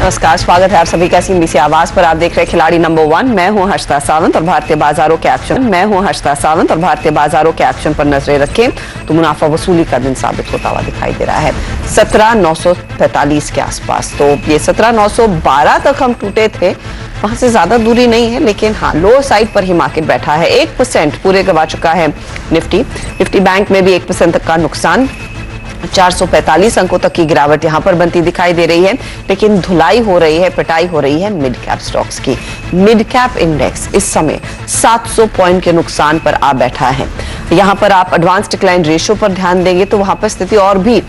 नमस्कार, स्वागत है आप सभी का CNBC आवाज पर। आप देख रहे हैं खिलाड़ी नंबर 1। मैं हूं हर्षिता सावंत और भारतीय बाजारों के एक्शन पर नजरें रखें तो मुनाफा वसूली का दिन साबित होता हुआ दिखाई दे रहा है 17,945 के आसपास। तो ये 17,912 तक हम टूटे थे, वहां से ज्यादा दूरी नहीं है, लेकिन हाँ लोअर साइड पर ही मार्केट बैठा है। 1% पूरे गवा चुका है निफ्टी बैंक में भी 1% तक का नुकसान। 445 अंकों तक की गिरावट यहां पर बनती दिखाई दे रही है, लेकिन धुलाई हो रही है, पिटाई हो रही है मिड कैप स्टॉक्स की। मिड कैप इंडेक्स इस समय 700 पॉइंट के नुकसान पर आ बैठा है। यहां पर आप एडवांस डिक्लाइन रेशियो पर ध्यान देंगे तो वहां पर स्थिति और भी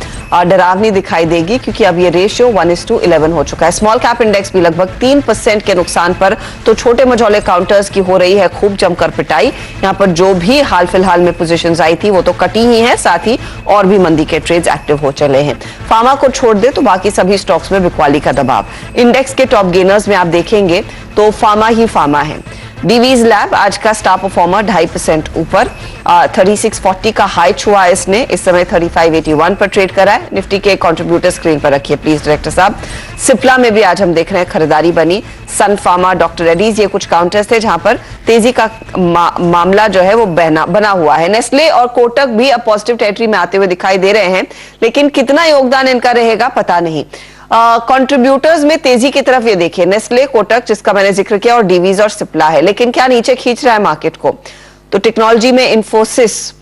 डरावनी दिखाई देगी, क्योंकि अब ये रेशियो 1:11 हो चुका है। स्मॉल कैप इंडेक्स भी लगभग 3% के नुकसान पर, तो छोटे मझौले काउंटर्स की हो रही है खूब जमकर पिटाई। यहां पर जो भी हाल फिलहाल में पोजीशंस आई थी वो तो कटी ही है, साथ ही और भी मंदी के ट्रेड्स एक्टिव हो चले हैं। फार्मा को छोड़ दे तो बाकी सभी स्टॉक्स में बिकवाली का दबाव। इंडेक्स के टॉप गेनर्स में आप देखेंगे तो फार्मा ही फार्मा है। डीवीज लैब आज का स्टार परफॉर्मर 2.5% ऊपर, 3640 का हाई छुआ इसने, इस समय 3581 पर ट्रेड करा है। निफ्टी के कंट्रीब्यूटर स्क्रीन पर रखिए प्लीज डायरेक्टर साहब। सिप्ला में भी आज हम देख रहे हैं खरीदारी बनी। सन फार्मा, डॉक्टर रेड्डीज, ये कुछ काउंटर्स थे जहां पर तेजी का मामला जो है वो बना हुआ है। नेस्ले और कोटक भी अब पॉजिटिव टेरिटरी में आते हुए दिखाई दे रहे हैं, लेकिन कितना योगदान इनका रहेगा पता नहीं। कंट्रीब्यूटर्स में तेजी की तरफ ये देखिए, नेस्ले, कोटक जिसका मैंने जिक्र किया, और डीवीज और सिप्ला है, लेकिन क्या नीचे खींच रहा है मार्केट को? तो टेक्नोलॉजी में Infosys,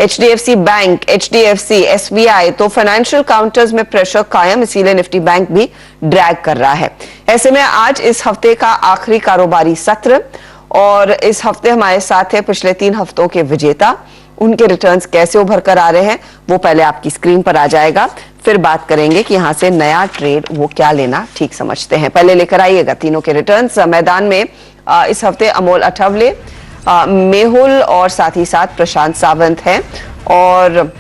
HDFC bank, HDFC, SBI, तो फाइनेंशियल काउंटर्स में प्रेशर कायम, इसीलिए निफ्टी बैंक भी ड्रैग कर रहा है। ऐसे में आज इस हफ्ते का आखिरी कारोबारी सत्र, और इस हफ्ते हमारे साथ है पिछले 3 हफ्तों के विजेता। उनके रिटर्न्स कैसे उभर कर आ रहे हैं वो पहले आपकी स्क्रीन पर आ जाएगा, फिर बात करेंगे कि यहां से नया ट्रेड वो क्या लेना ठीक समझते हैं। पहले लेकर आइएगा तीनों के रिटर्न्स। मैदान में इस हफ्ते अमोल अठावले, मेहुल और साथ ही साथ प्रशांत सावंत हैं, और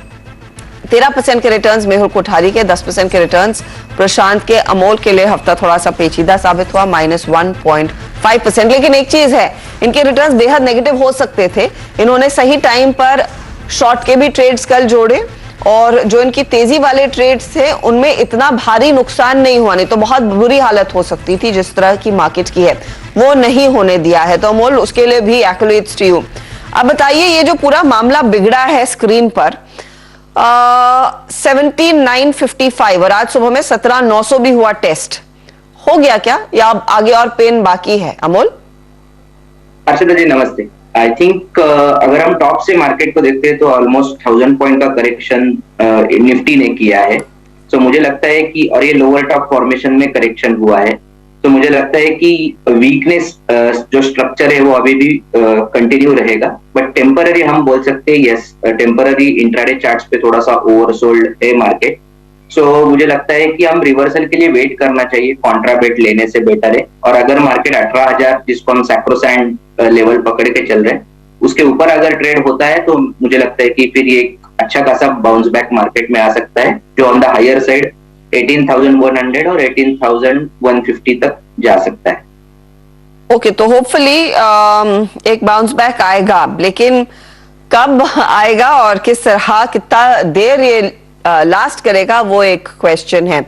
13% के रिटर्न्स मेहुल कोठारी के, 10% के रिटर्न्स प्रशांत के। अमोल के लिए हफ्ता थोड़ा सा पेचीदा साबित हुआ, -1.5%। लेकिन एक चीज है, इनके रिटर्न्स बेहद नेगेटिव हो सकते थे। इन्होंने सही टाइम पर शॉर्ट के भी ट्रेड्स कल जोड़े, और जो इनकी तेजी वाले ट्रेड्स थे उनमें इतना भारी नुकसान नहीं हुआ, नहीं तो बहुत बुरी हालत हो सकती थी जिस तरह की मार्केट की है, वो नहीं होने दिया है। तो अमोल, उसके लिए भी एक्colades टू यू। अब बताइए, ये जो पूरा मामला बिगड़ा है स्क्रीन पर 17,955 और आज सुबह में 17,900 भी हुआ टेस्ट, हो गया क्या या आगे और पेन बाकी है? अमोल हर्षिता जी नमस्ते। आई थिंक अगर हम टॉप से मार्केट को देखते हैं तो ऑलमोस्ट 1000 पॉइंट का करेक्शन निफ्टी ने किया है। तो मुझे लगता है कि, और ये लोअर टॉप फॉर्मेशन में करेक्शन हुआ है, तो मुझे लगता है कि वीकनेस जो स्ट्रक्चर है वो अभी भी कंटिन्यू रहेगा, बट टेम्पररी हम बोल सकते हैं, यस टेम्पररी इंट्राडे चार्ट्स पे थोड़ा सा ओवरसोल्ड है मार्केट। सो मुझे लगता है कि हम रिवर्सल के लिए वेट करना चाहिए, कॉन्ट्राबेट लेने से बेटर है। और अगर मार्केट 18,000 जिसको हम सैक्रोसैंड लेवल पकड़ के चल रहे हैं उसके ऊपर अगर ट्रेड होता है तो मुझे लगता है कि फिर ये अच्छा खासा बाउंस बैक मार्केट में आ सकता है, जो ऑन द हायर साइड 18,100 और 18,150 तक जा सकता है। ओके, तो होपफुली एक बाउंस बैक आएगा, लेकिन कब आएगा और किस तरह, कितना देर ये लास्ट करेगा, वो एक क्वेश्चन है।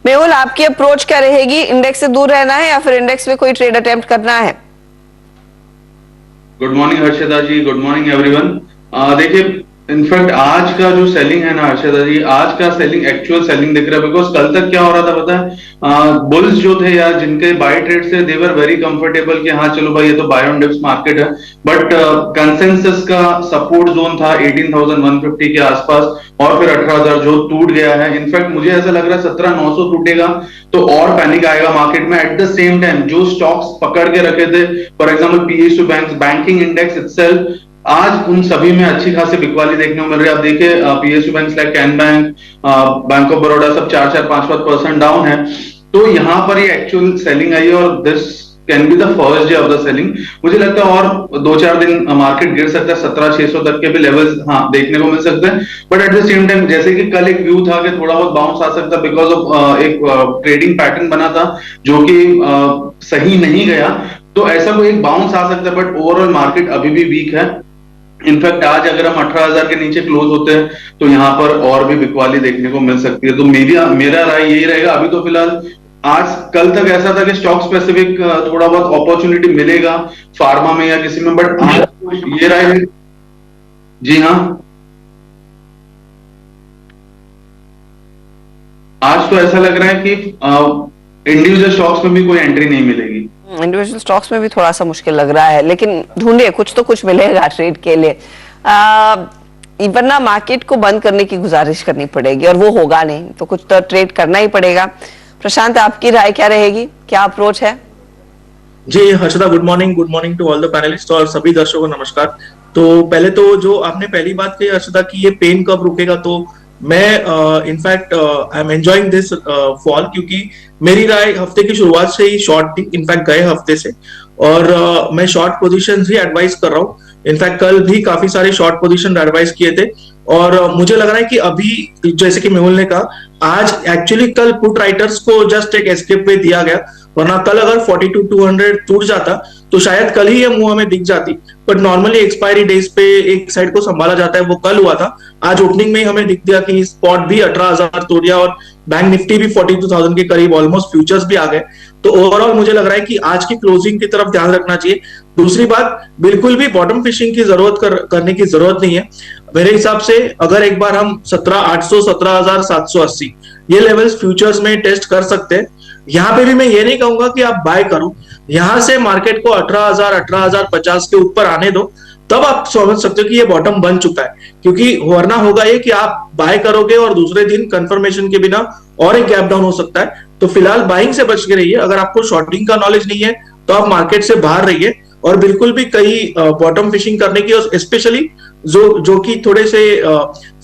मेहुल, आपकी अप्रोच क्या रहेगी? इंडेक्स से दूर रहना है या फिर इंडेक्स में कोई ट्रेड अटेम्प्ट करना है? गुड मॉर्निंग हर्षिता जी, गुड मॉर्निंग एवरीवन। देखिए, इनफैक्ट आज का जो सेलिंग है ना हर्षिता जी, आज का सेलिंग एक्चुअल सेलिंग दिख रहा है, बिकॉज कल तक क्या हो रहा था पता है, बुल्स जो थे यार, जिनके बाय ट्रेड थे, दे वर वेरी कंफर्टेबल कि हाँ चलो भाई ये तो बाय ऑन डिप्स मार्केट है, बट कंसेंसस का सपोर्ट जोन था 18,150 के आसपास, और फिर 18,000 जो टूट गया है। इनफैक्ट मुझे ऐसा लग रहा है 17,900 टूटेगा तो और पैनिक आएगा मार्केट में। एट द सेम टाइम जो स्टॉक्स पकड़ के रखे थे, for example PSU banks, banking index itself, आज उन सभी में अच्छी खासी बिकवाली देखने को मिल रही है। आप देखिए PSU banks like can bank, bank of Baroda सब 4-5% डाउन है। तो यहाँ पर ये एक्चुअल सेलिंग आई है, और this can be the first day of the selling. मुझे लगता है और 2-4 दिन मार्केट गिर सकता है, 17,600 तक के भी लेवल्स हाँ देखने को मिल सकते हैं। But at the same time जैसे कि कल एक व्यू था कि थोड़ा बहुत बाउंस आ सकता है बिकॉज ऑफ एक ट्रेडिंग पैटर्न बना था जो कि सही नहीं गया, तो ऐसा कोई एक बाउंस आ सकता है, बट ओवरऑल मार्केट अभी भी वीक है। इनफैक्ट आज अगर हम 18,000 के नीचे क्लोज होते हैं तो यहाँ पर और भी बिकवाली देखने को मिल सकती है। तो मेरा राय यही रहेगा, अभी तो फिलहाल आज कल तक ऐसा था कि स्टॉक स्पेसिफिक थोड़ा बहुत अपॉर्चुनिटी मिलेगा फार्मा में या किसी में, बट आज ये रहा है। जी हाँ, आज तो ऐसा लग रहा है कि इंडिविजुअल स्टॉक्स में भी कोई एंट्री नहीं मिलेगी। इंडिविजुअल स्टॉक्स में भी थोड़ा सा मुश्किल लग रहा है, लेकिन ढूंढिए, कुछ तो कुछ मिलेगा ट्रेड के लिए। वरना मार्केट को बंद करने की गुजारिश करनी पड़ेगी और वो होगा नहीं, तो कुछ तो ट्रेड करना ही पड़ेगा। प्रशांत, आपकी राय क्या रहेगी, क्या अप्रोच है? जी Harshada, good morning to all the panelists और सभी दर्शकों को नमस्कार। तो पहले तो जो आपने पहली बात कही हर्षदा की ये पेन कब रुकेगा, तो मैं in fact I am enjoying this fall, क्योंकि मेरी राय हफ्ते की शुरुआत से ही शॉर्ट थी, इनफैक्ट गए हफ्ते से, और मैं शॉर्ट पोजीशंस ही एडवाइस कर रहा हूँ। इनफैक्ट कल भी काफी सारे शॉर्ट पोजीशन एडवाइस किए थे, और मुझे लग रहा है कि अभी जैसे कि मेहुल ने कहा, आज एक्चुअली कल पुट राइटर्स को जस्ट एक एस्केप वे दिया गया, वरना कल अगर 42,200 टूट जाता तो शायद कल ही ये मुंह हमें दिख जाती। बट नॉर्मली एक्सपायरी डेज पे एक साइड को संभाला जाता है, वो कल हुआ था। आज ओपनिंग में ही हमें दिख दिया कि स्पॉट भी 18,000 तोड़ दिया और बैंक निफ्टी भी 42,000 के करीब, ऑलमोस्ट फ्यूचर्स भी आ गए। तो ओवरऑल मुझे लग रहा है कि आज की क्लोजिंग की तरफ ध्यान रखना चाहिए। दूसरी बात, बिल्कुल भी बॉटम फिशिंग की करने की जरूरत नहीं है। मेरे हिसाब से अगर एक बार हम 17,800 17,780 ये लेवल्स फ्यूचर्स में टेस्ट कर सकते हैं। यहाँ पे भी मैं ये नहीं कहूंगा कि आप बाय करो, यहां से मार्केट को 18,000 18,050 के ऊपर आने दो, तब आप समझ सकते हो कि ये बॉटम बन चुका है। क्योंकि वरना होगा ये कि आप बाय करोगे और दूसरे दिन कंफर्मेशन के बिना और एक गैप डाउन हो सकता है। तो फिलहाल बाइंग से बच के रहिए। अगर आपको शॉर्टिंग का नॉलेज नहीं है तो आप मार्केट से बाहर रहिए, और बिल्कुल भी कहीं बॉटम फिशिंग करने की, और स्पेशली जो कि थोड़े से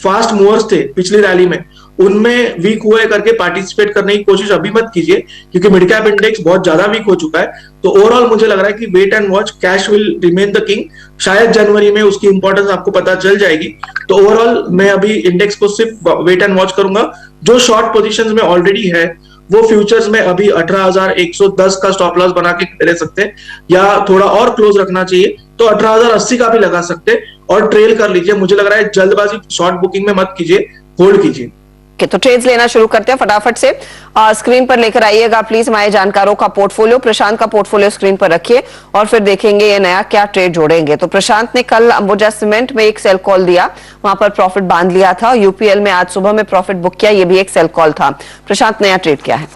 फास्ट मूवर्स थे पिछली रैली में, उनमें वीक हुए करके पार्टिसिपेट करने की कोशिश अभी मत कीजिए, क्योंकि मिड कैप इंडेक्स बहुत ज्यादा वीक हो चुका है। तो ओवरऑल मुझे लग रहा है कि wait and watch, cash will remain the king. शायद जनवरी में उसकी इंपॉर्टेंस आपको पता चल जाएगी। तो ओवरऑल मैं अभी इंडेक्स को सिर्फ वेट एंड वॉच करूंगा। जो शॉर्ट पोजीशंस में ऑलरेडी है वो फ्यूचर्स में अभी 18,110 का स्टॉप लॉस बना के ले सकते हैं, या थोड़ा और क्लोज रखना चाहिए तो 18,080 का भी लगा सकते हैं और ट्रेल कर लीजिए। मुझे लग रहा है जल्दबाजी शॉर्ट बुकिंग में मत कीजिए, होल्ड कीजिए। तो ट्रेड्स लेना शुरू करते हैं फटाफट से। स्क्रीन पर लेकर आइएगा प्लीज हमारे जानकारों का पोर्टफोलियो। प्रशांत का पोर्टफोलियो स्क्रीन पर रखिए और फिर देखेंगे ये नया क्या ट्रेड जोड़ेंगे। तो प्रशांत ने कल अंबुजा सीमेंट में एक सेल कॉल दिया, वहां पर प्रॉफिट बांध लिया था। यूपीएल में आज सुबह में प्रॉफिट बुक किया, ये भी एक सेल कॉल था। प्रशांत, नया ट्रेड क्या है?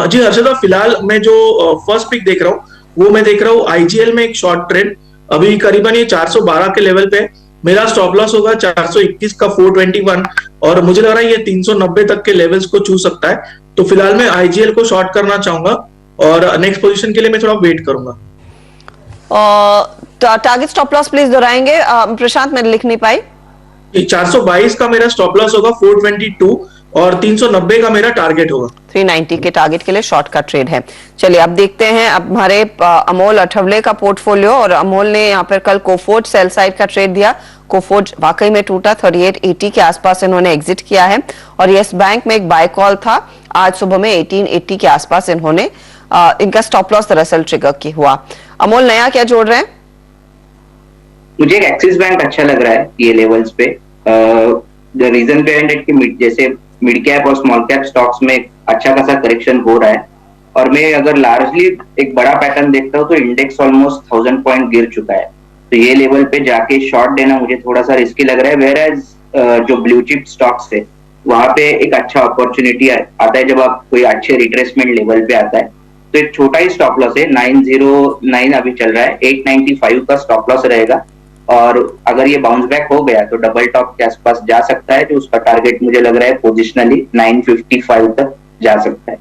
जी हर्षदा, फिलहाल मैं जो फर्स्ट पिक देख रहा हूँ वो मैं देख रहा हूँ आईजीएल में एक शॉर्ट ट्रेड। अभी करीबन ये 412 के लेवल पे, मेरा स्टॉप लॉस होगा 421 का 421, और मुझे लग रहा है ये 390 तक के लेवल्स को छू सकता है। तो फिलहाल मैं आईजीएल को शॉर्ट करना चाहूंगा और नेक्स्ट पोजीशन के लिए मैं थोड़ा वेट करूंगा। टारगेट स्टॉप लॉस प्लीज दोहराएंगे प्रशांत, मैं लिख नहीं पाई। 422 का मेरा स्टॉप लॉस होगा, 422, और 390 का मेरा टारगेट होगा। 390 के टारगेट के लिए शॉर्ट का ट्रेड है। चलिए अब देखते हैं अब हमारे अमोल अठवले का पोर्टफोलियो, और अमोल ने यहाँ पर कल कोफोर्ज सेल साइड का ट्रेड दिया। कोफोर्ज वाकई में टूटा, 3880 के आसपास इन्होंने एग्जिट किया है, और यस बैंक में एक बाय कॉल था। आज सुबह में 1880 के आसपास इन्होंने इनका स्टॉप लॉस दरअसल ट्रिगर की हुआ। अमोल, नया क्या जोड़ रहे हैं? मुझे एक एक्सिस बैंक अच्छा लग रहा है ये लेवल्स पे। द रीजन बिहाइंड इट कि जैसे मिड कैप और स्मॉल कैप स्टॉक्स में अच्छा खासा करेक्शन हो रहा है, और मैं अगर लार्जली एक बड़ा पैटर्न देखता हूँ तो इंडेक्स ऑलमोस्ट 1000 पॉइंट गिर चुका है। तो ये लेवल पे जाके शॉर्ट देना मुझे थोड़ा सा रिस्की लग रहा है। वेयर एज जो ब्लू चिप स्टॉक्स है वहां पे एक अच्छा अपॉर्चुनिटी आता है जब आप कोई अच्छे रिट्रेसमेंट लेवल पे आता है। तो एक छोटा ही स्टॉप लॉस है, 909 अभी चल रहा है, 895 का स्टॉप लॉस रहेगा, और अगर ये बाउंस बैक हो गया तो डबल टॉप के आसपास जा सकता है, जो उसका टारगेट मुझे लग रहा है पोजिशनली 955 तक जा सकता है।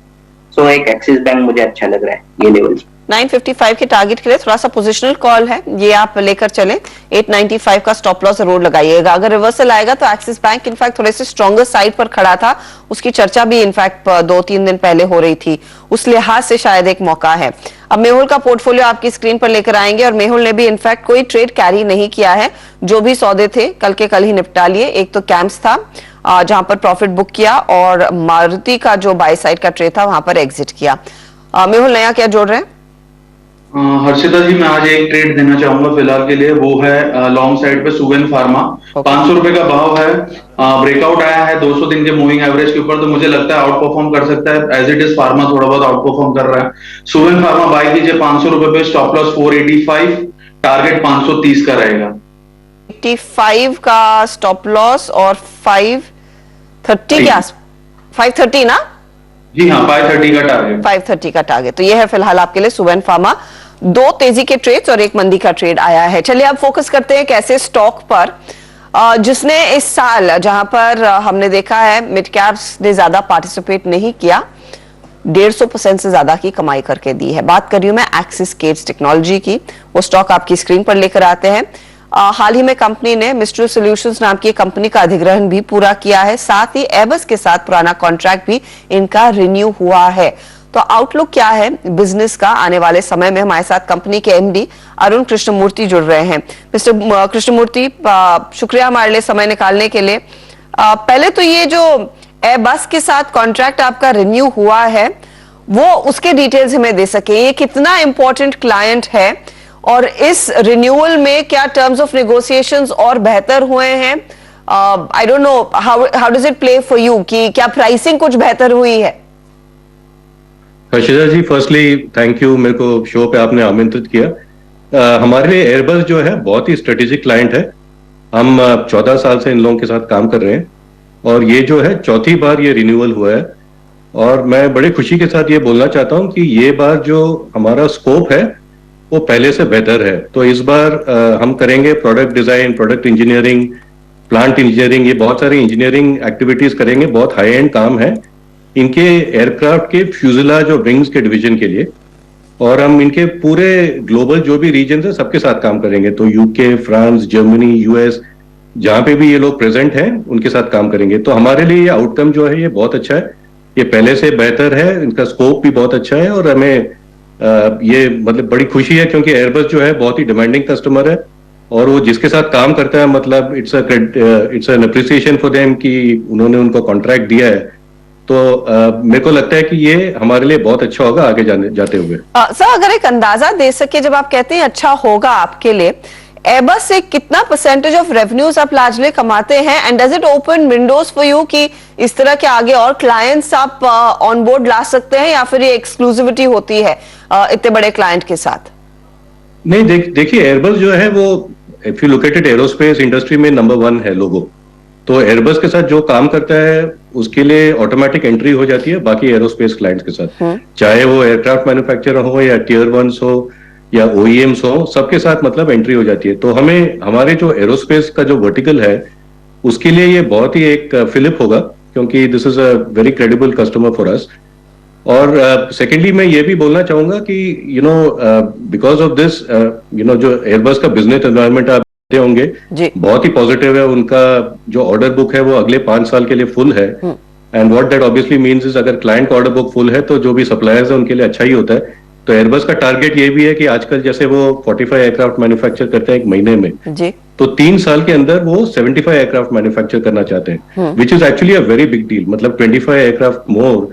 सो एक एक्सिस बैंक मुझे अच्छा लग रहा है ये लेवल। 955 के टारगेट के लिए थोड़ा सा पोजिशनल कॉल है, ये आप लेकर चलें। 895 का स्टॉप लॉस जरूर लगाइएगा। अगर रिवर्सल आएगा तो एक्सिस बैंक इनफैक्ट थोड़े से स्ट्रॉन्गर साइड पर खड़ा था, उसकी चर्चा भी इनफैक्ट 2-3 दिन पहले हो रही थी, उस लिहाज से शायद एक मौका है। अब मेहुल का पोर्टफोलियो आपकी स्क्रीन पर लेकर आएंगे, और मेहुल ने भी इनफैक्ट कोई ट्रेड कैरी नहीं किया है, जो भी सौदे थे कल के कल ही निपटा लिए। एक तो कैंप्स था जहां पर प्रॉफिट बुक किया, और मारुति का जो बाय साइड का ट्रेड था वहां पर एग्जिट किया। मेहुल, नया क्या जोड़ रहे हैं? हर्षिता जी, मैं आज एक ट्रेड देना चाहूंगा फिलहाल के लिए, वो है लॉन्ग साइड पे सुवेन फार्मा। Okay. 500 रुपए का भाव है, ब्रेकआउट आया है 200 दिन के मूविंग एवरेज के ऊपर, तो मुझे लगता है आउट परफॉर्म कर सकता है। एज इट इज फार्मा थोड़ा बहुत आउट परफॉर्म कर रहा है। सुवेन फार्मा बाय कीजिए 500 रुपए पे, स्टॉप लॉस 485, टारगेट 530 का रहेगा। 85 का स्टॉप लॉस और 530 के आस 530 ना? जी हाँ, 530 का टारगेट। 530 का टारगेट। तो ये है फिलहाल आपके लिए सुवेन फार्मा। 2 तेजी के ट्रेड्स और 1 मंदी का ट्रेड आया है। चलिए अब फोकस करते हैं एक ऐसे स्टॉक पर जिसने इस साल, जहां पर हमने देखा है मिड कैप्स ने ज्यादा पार्टिसिपेट नहीं किया, 150% से ज्यादा की कमाई करके दी है। बात कर रही हूं मैं एक्सिस केट्स टेक्नोलॉजी की। वो स्टॉक आपकी स्क्रीन पर लेकर आते हैं। हाल ही में कंपनी ने मिस्ट्रल सॉल्यूशंस नाम की कंपनी का अधिग्रहण भी पूरा किया है। साथ ही एबस के साथ पुराना कॉन्ट्रैक्ट भी इनका रिन्यू हुआ है। तो आउटलुक क्या है बिजनेस का आने वाले समय में? हमारे साथ कंपनी के एमडी अरुण कृष्णमूर्ति जुड़ रहे हैं। मिस्टर कृष्णमूर्ति, शुक्रिया हमारे लिए समय निकालने के लिए। पहले तो ये जो एबस के साथ कॉन्ट्रैक्ट आपका रिन्यू हुआ है, वो उसके डिटेल्स हमें दे सके। ये कितना इंपॉर्टेंट क्लाइंट है और इस रिन्यूअल में क्या टर्म्स ऑफ नेगोशिएशंस और बेहतर हुए हैं? I don't know how does it play for you, कि क्या प्राइसिंग कुछ बेहतर हुई है? हर्षिता जी, फर्स्टली थैंक यू, मेरे को शो पे आपने आमंत्रित किया। हमारे लिए एयरबस जो है बहुत ही स्ट्रेटेजिक क्लाइंट है। हम 14 साल से इन लोगों के साथ काम कर रहे हैं और ये जो है चौथी बार ये रिन्यूअल हुआ है। और मैं बड़े खुशी के साथ ये बोलना चाहता हूँ कि ये बार जो हमारा स्कोप है वो पहले से बेहतर है। तो इस बार हम करेंगे product design, product engineering, plant engineering, ये बहुत सारी इंजीनियरिंग एक्टिविटीज करेंगे। बहुत हाई एंड काम है इनके एयरक्राफ्ट के फ्यूजलाज और विंग्स के डिवीजन के लिए। और हम इनके पूरे ग्लोबल जो भी रीजन है सबके साथ काम करेंगे। तो यूके, फ्रांस, जर्मनी, यूएस, जहां पे भी ये लोग प्रेजेंट हैं उनके साथ काम करेंगे। तो हमारे लिए ये आउटकम जो है ये बहुत अच्छा है, ये पहले से बेहतर है, इनका स्कोप भी बहुत अच्छा है। और हमें ये मतलब बड़ी खुशी है क्योंकि एयरबस जो है बहुत ही डिमांडिंग कस्टमर है और वो जिसके साथ काम करता है मतलब it's an appreciation for them कि उन्होंने उनको कॉन्ट्रैक्ट दिया है। तो मेरे को लगता है कि ये हमारे लिए बहुत अच्छा होगा आगे जाते हुए। सर, अगर एक अंदाजा दे सके, जब आप कहते हैं अच्छा होगा आपके लिए, एबस से कितना परसेंटेज ऑफ रेवेन्यूज आप लार्जली कमाते हैं? And does it open Windows for you कि इस तरह के आगे और क्लाइंट्स आप ऑन बोर्ड ला सकते हैं, या फिर ये एक्सक्लूसिविटी होती है इतने बड़े क्लाइंट के साथ? नहीं, देखिए एयरबस जो है वो if you look at it aerospace industry में नंबर 1 है लोगो। तो एयरबस के साथ जो काम करता है उसके लिए ऑटोमेटिक एंट्री हो जाती है बाकी एरोस्पेस क्लाइंट्स के साथ, चाहे वो एयरक्राफ्ट मैन्युफैक्चरर हो या टियर 1 हो या ओईएम्स हो, सबके साथ मतलब एंट्री हो जाती है। तो हमें हमारे जो एरोस्पेस का जो वर्टिकल है उसके लिए ये बहुत ही एक फिलिप होगा क्योंकि this is a very credible customer for us. और सेकेंडली मैं ये भी बोलना चाहूंगा कि बिकॉज ऑफ दिस जो एयरबस का बिजनेस एनवायरनमेंट आप देखते होंगे बहुत ही पॉजिटिव है। उनका जो ऑर्डर बुक है वो अगले 5 साल के लिए फुल है। And what that obviously means is अगर क्लाइंट का ऑर्डर बुक फुल है तो जो भी सप्लायर्स है उनके लिए अच्छा ही होता है। तो एयरबस का टारगेट ये भी है कि आजकल जैसे वो 45 एयरक्राफ्ट मैन्युफैक्चर करते हैं एक महीने में, तो 3 साल के अंदर वो 75 एयरक्राफ्ट मैन्युफैक्चर करना चाहते हैं, which is actually a very big deal. मतलब 25 aircraft more,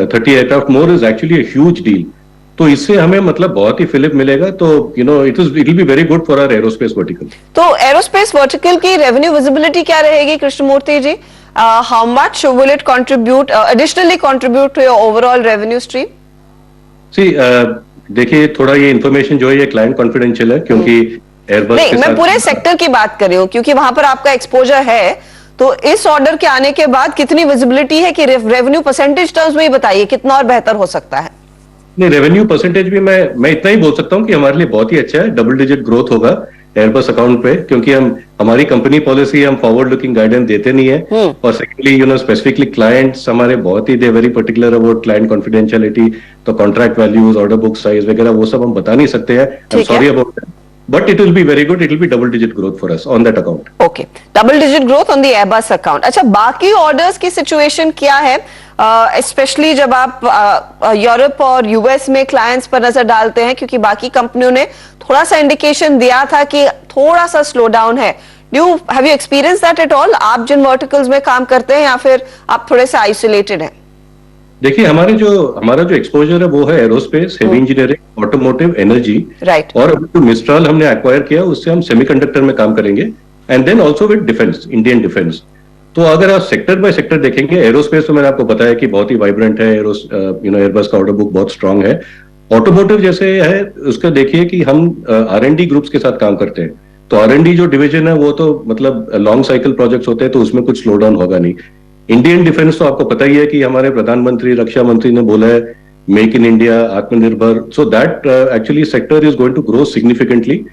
30 aircraft more is actually a huge deal. तो इससे हमें मतलब बहुत ही फिलिप मिलेगा। तो it will be very good for our aerospace vertical. तो एरोस्पेस वर्टिकल की रेवेन्यू विजिबिलिटी क्या रहेगी Krishnamurthy ji? How much will it contribute additionally contribute to your overall revenue stream? देखिए थोड़ा ये इन्फॉर्मेशन जो है ये क्लाइंट कॉन्फिडेंशियल है क्योंकि एयरबस नहीं, मैं पूरे सेक्टर की बात कर रही हूँ क्योंकि वहां पर आपका एक्सपोजर है। तो इस ऑर्डर के आने के बाद कितनी विजिबिलिटी है कि रेवेन्यू परसेंटेज टर्म्स में ही बताइए कितना और बेहतर हो सकता है? नहीं, रेवेन्यू परसेंटेज भी मैं इतना ही बोल सकता हूँ कि हमारे लिए बहुत ही अच्छा है। डबल डिजिट ग्रोथ होगा एयरबस अकाउंट पे क्योंकि हमारी कंपनी पॉलिसी हम फॉरवर्ड लुकिंग गाइडेंस देते नहीं है। और सेकेंडली स्पेसिफिकली क्लाइंट्स हमारे बहुत ही they very particular about client confidentiality. तो contract values, order book size वगैरह वो सब हम बता नहीं सकते हैं। I am sorry about that, but it will be very good. It will be double digit growth for us on that account. Okay, double digit growth on the Airbus account. अच्छा, बाकी ऑर्डर्स की situation क्या है? Specially जब आप Europe और US में clients पर नजर डालते हैं, क्योंकि बाकी कंपनियों ने थोड़ा सा इंडिकेशन दिया था कि थोड़ा सा स्लो डाउन है। Have you experience that at all? आप जिन वर्टिकल्स में काम करते हैं या फिर आप थोड़े से आइसोलेटेड हैं? देखिए हमारा जो एक्सपोजर है वो है aerospace, heavy engineering, automotive, energy, right. और अभी जो मिस्ट्राल हमने एक्वायर किया उससे हम सेमीकंडक्टर में काम करेंगे, and then also with defence, Indian defence. तो अगर आप सेक्टर बाय सेक्टर देखेंगे, एरोस्पेस तो मैंने आपको बताया कि बहुत ही वाइब्रेंट है, एयरबस का ऑर्डर बुक बहुत स्ट्रांग है। ऑटोमोटिव जैसे है उसका देखिए कि हम R&D ग्रुप्स के साथ काम करते हैं, तो R&D जो डिवीजन है वो तो मतलब लॉन्ग साइकिल प्रोजेक्ट्स होते हैं, तो उसमें कुछ स्लो डाउन होगा नहीं। इंडियन डिफेंस तो आपको पता ही है कि हमारे प्रधानमंत्री, रक्षा मंत्री ने बोला है make in India, Atmanirbhar, so that actually sector is going to grow significantly.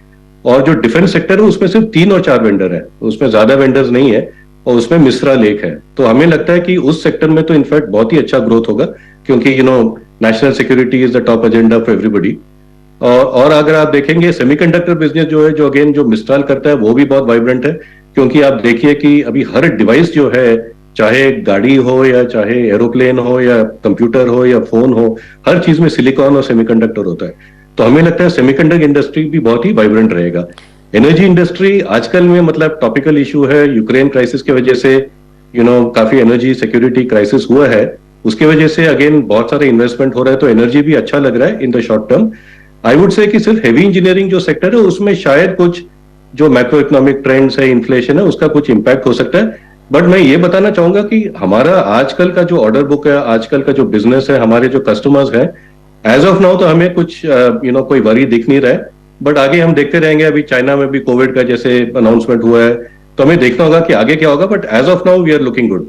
और जो डिफेंस सेक्टर है उसमें सिर्फ 3 और 4 वेंडर है, उसमें ज्यादा वेंडर्स नहीं है, और उसमें मिस्रा लेक है। तो हमें लगता है कि उस सेक्टर में तो इनफैक्ट बहुत ही अच्छा ग्रोथ होगा, क्योंकि national security is the top agenda for everybody. और अगर आप देखेंगे सेमीकंडक्टर बिजनेस जो है, जो अगेन जो मिस्ट्राल करता है, वो भी बहुत वाइब्रेंट है, क्योंकि आप देखिए कि अभी हर डिवाइस जो है, चाहे गाड़ी हो या चाहे एरोप्लेन हो या कंप्यूटर हो या फोन हो, हर चीज में सिलिकॉन और सेमीकंडक्टर होता है। तो हमें लगता है सेमीकंडक्टर इंडस्ट्री भी बहुत ही वाइब्रेंट रहेगा। एनर्जी इंडस्ट्री आजकल में मतलब टॉपिकल इशू है, यूक्रेन क्राइसिस की वजह से काफी एनर्जी सिक्योरिटी क्राइसिस हुआ है, उसकी वजह से अगेन बहुत सारे इन्वेस्टमेंट हो रहा है, तो एनर्जी भी अच्छा लग रहा है in the short term. I would say कि सिर्फ हेवी इंजीनियरिंग जो सेक्टर है उसमें शायद कुछ जो मैक्रो इकोनॉमिक ट्रेंड्स है, इन्फ्लेशन है, उसका कुछ इम्पैक्ट हो सकता है। बट मैं ये बताना चाहूंगा कि हमारा आजकल का जो ऑर्डर बुक है, आजकल का जो बिजनेस है, हमारे जो कस्टमर्स हैं, एज ऑफ नाउ तो हमें कुछ कोई वरी दिख नहीं रहा है। बट आगे हम देखते रहेंगे, अभी चाइना में भी कोविड का जैसे अनाउंसमेंट हुआ है, तो हमें देखना होगा कि आगे क्या होगा, but as of now we are looking good.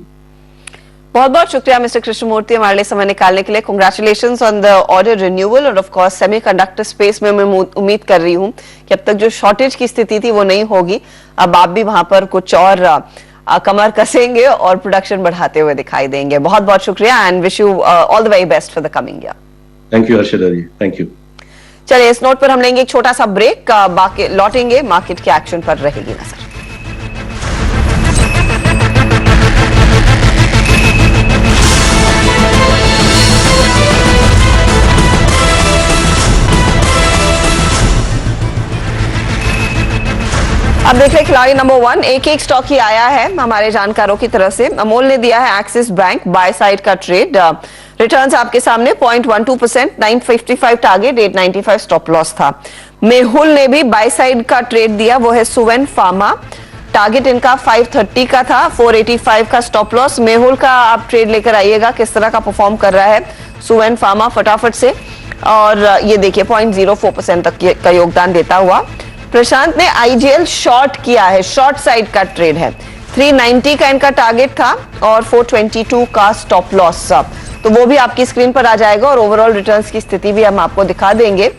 बहुत बहुत शुक्रिया मिस्टर कृष्णमूर्ति हमारे लिए समय निकालने के लिए। Congratulations on the order renewal, और ऑफ कोर्स सेमीकंडक्टर स्पेस में मैं उम्मीद कर रही हूं कि अब तक जो शॉर्टेज की स्थिति थी वो नहीं होगी, अब आप भी वहां पर कुछ और कमर कसेंगे और प्रोडक्शन बढ़ाते हुए दिखाई देंगे। बहुत बहुत शुक्रिया and wish you all the very best for the coming year. Thank you Harshada ji, thank you. चलिए इस नोट पर हम लेंगे एक छोटा सा ब्रेक, बाकी लौटेंगे मार्केट के एक्शन पर रहेगी नजर। अब देख रहे खिलाड़ी नंबर 1, एक स्टॉक ही आया है हमारे जानकारों की तरफ से। अमोल ने दिया है एक्सिस बैंक बाय साइड का ट्रेड, रिटर्न्स आपके सामने 0.12%, 955 टारगेट, 895 स्टॉप लॉस था। मेहुल ने भी बाय साइड का ट्रेड दिया, वो है सुवेन फार्मा, टारगेट इनका 530 का था, 485 का स्टॉप लॉस। मेहुल का आप ट्रेड लेकर आइएगा, किस तरह का परफॉर्म कर रहा है सुवेन फार्मा फटाफट से। और ये देखिए 0.04% तक का योगदान देता हुआ। प्रशांत ने आईजीएल शॉर्ट किया है, शॉर्ट साइड का ट्रेड है, 390 का इनका टारगेट था और 422 का स्टॉप लॉस, तो वो भी आपकी स्क्रीन पर आ जाएगा। और ओवरऑल रिटर्न्स की स्थिति भी हम आपको दिखा देंगे।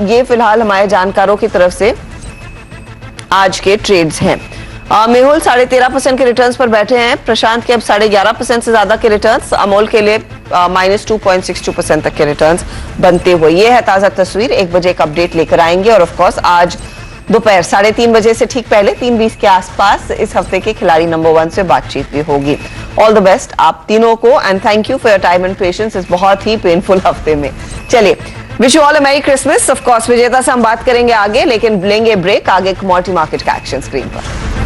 ये फिलहाल हमारे जानकारों की तरफ से आज के ट्रेड्स हैं। मेहुल 13.5% के रिटर्न्स पर बैठे हैं, प्रशांत के अब 11.5% से ज्यादा के रिटर्न्स, अमोल के लिए -2.62% तक के रिटर्न्स बनते हुए। ये है ताजा तस्वीर। 1 बजे एक अपडेट लेकर आएंगे, और ऑफ कोर्स आज दोपहर 3:30 बजे से ठीक पहले 3:20 के आसपास इस हफ्ते के खिलाड़ी नंबर 1 से बातचीत भी होगी। ऑल द बेस्ट आप तीनों को, and thank you for your time and patience इस बहुत ही पेनफुल हफ्ते में। चलिए, wish you all a merry Christmas. Of course विजेता से हम बात करेंगे आगे, लेकिन लेंगे ब्रेक, आगे कमोडिटी मार्केट का एक्शन स्क्रीन पर।